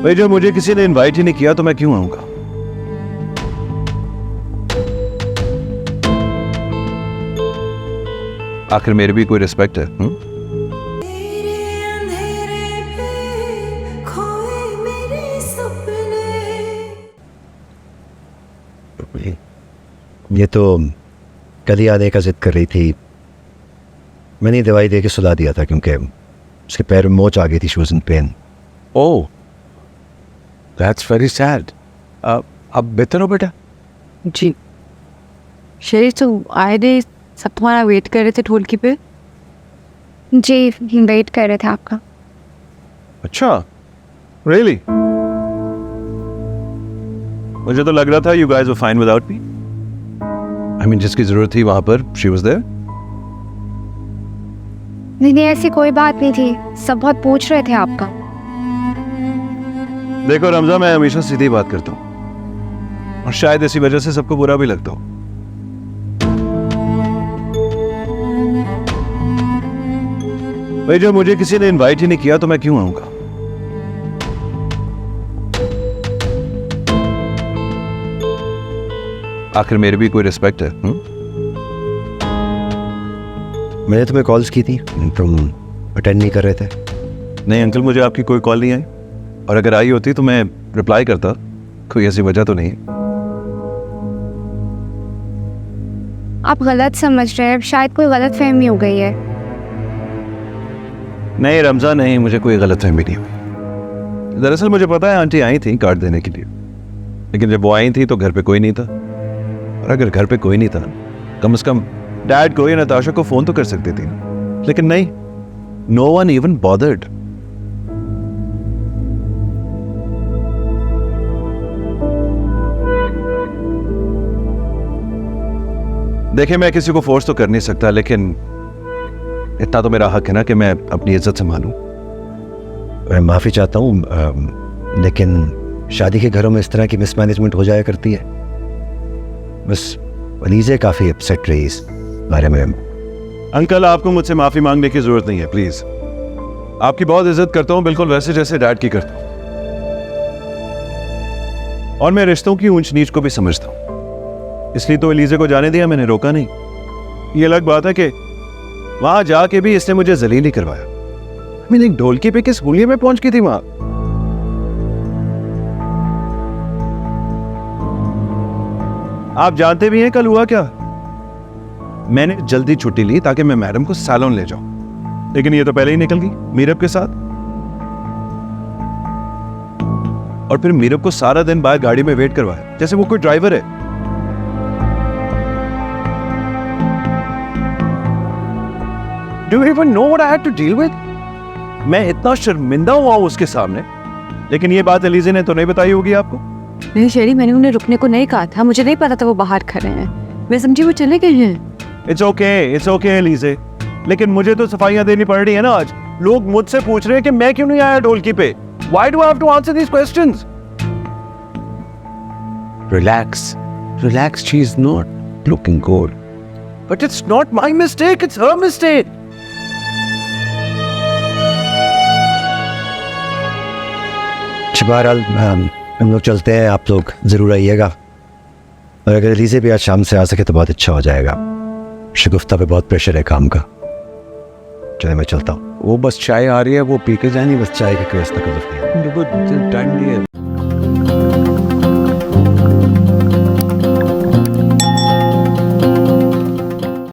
भाई जब मुझे किसी ने इनवाइट ही नहीं किया तो मैं क्यों आऊंगा? आखिर मेरी भी कोई रिस्पेक्ट है। ये तो कल ही आने का जिद कर रही थी। मैंने दवाई दे के सुला दिया था क्योंकि उसके पैर में मोच आ गई थी। She was in pen. Oh, that's very sad. अब बेहतर हो बेटा? जी शरीर तो आए थे, सब तुम्हारा वेट कर रहे थे ढोलकी पे। जी वेट कर रहे थे आपका। अच्छा, रियली? मुझे तो लग रहा था you guys were fine without me. I mean जिसकी जरूरत थी वहां पर शी वाज देयर। नहीं ऐसी कोई बात नहीं थी, सब बहुत पूछ रहे थे आपका। देखो रमजा, मैं हमेशा सीधी बात करता हूँ और शायद इसी वजह से सबको बुरा भी लगता हो। भाई जब मुझे किसी ने इनवाइट ही नहीं किया तो मैं क्यों आऊंगा? आखिर मेरी भी कोई रिस्पेक्ट है। मैंने तुम्हें कॉल्स की थी, तुम अटेंड नहीं कर रहे थे। नहीं अंकल, मुझे आपकी कोई कॉल नहीं आई, और अगर आई होती तो मैं रिप्लाई करता। कोई ऐसी वजह तो नहीं। आप गलत समझ रहे हैं, शायद कोई गलत फहमी हो गई है। नहीं रमजान, नहीं, मुझे कोई गलतफहमी नहीं हुई। दरअसल मुझे पता है आंटी आई थी कार्ड देने के लिए, लेकिन जब वो आई थी तो घर पे कोई नहीं था। और अगर घर पे कोई नहीं था, कम से कम डैड को या नताशा को फोन तो कर सकती थी, लेकिन नहीं, नो वन इवन बॉदर्ड। देखिए, मैं किसी को फोर्स तो कर नहीं सकता, लेकिन इतना तो मेरा हक है ना कि मैं अपनी इज्जत संभालूं। मैं माफ़ी चाहता हूँ, लेकिन शादी के घरों में इस तरह की मिसमैनेजमेंट हो जाया करती है। बस अलीज़े काफ़ी अपसेट रही इस बारे में। अंकल, आपको मुझसे माफी मांगने की जरूरत नहीं है, प्लीज। आपकी बहुत इज्जत करता हूं, बिल्कुल वैसे जैसे डैड की करता हूं, और मैं रिश्तों की ऊंच नीच को भी समझता हूं। इसलिए तो एलिज़े को जाने दिया, मैंने रोका नहीं। ये अलग बात है कि वहां जाके भी इसने मुझे जलील ही करवाया। मैं एक ढोलकी पे किस हुलिये में पहुंच गई थी वहां। आप जानते भी हैं कल हुआ क्या? मैंने जल्दी छुट्टी ली ताकि मैं मैडम को सैलून ले जाऊं, लेकिन ये तो पहले ही निकल गई मीरब के साथ। और फिर मीरब को सारा दिन बाहर गाड़ी में वेट करवाया, जैसे वो कोई ड्राइवर है। Do you even know what I had to deal with? मैं इतना शर्मिंदा हुआ उसके सामने, लेकिन ये बात एलिज़े ने तो नहीं बताई होगी आपको। नहीं शेरी, मैंने उन्हें रुकने को नहीं कहा था, मुझे नहीं पता था वो बाहर खड़े हैं। मैं समझी वो चले गए हैं। इट्स ओके एलिज़े, लेकिन मुझे तो सफाइयां देनी पड़ रही है ना आज। लोग मुझसे पूछ रहे हैं कि मैं क्यों नहीं आया ढोलकी पे। Why do I have to answer these questions? Relax, she is not looking good. But it's not my mistake, it's her mistake. बहरहाल हम लोग चलते हैं, आप लोग ज़रूर आइएगा, और अगर एलिज़े भी आज शाम से आ सके तो बहुत अच्छा हो जाएगा। शगुफ्ता पे बहुत प्रेशर है काम का। चले मैं चलता हूँ। वो बस चाय आ रही है, वो पी के जानी। बस चाय की व्यवस्था कर सकते हैं। देखो ठंडी है।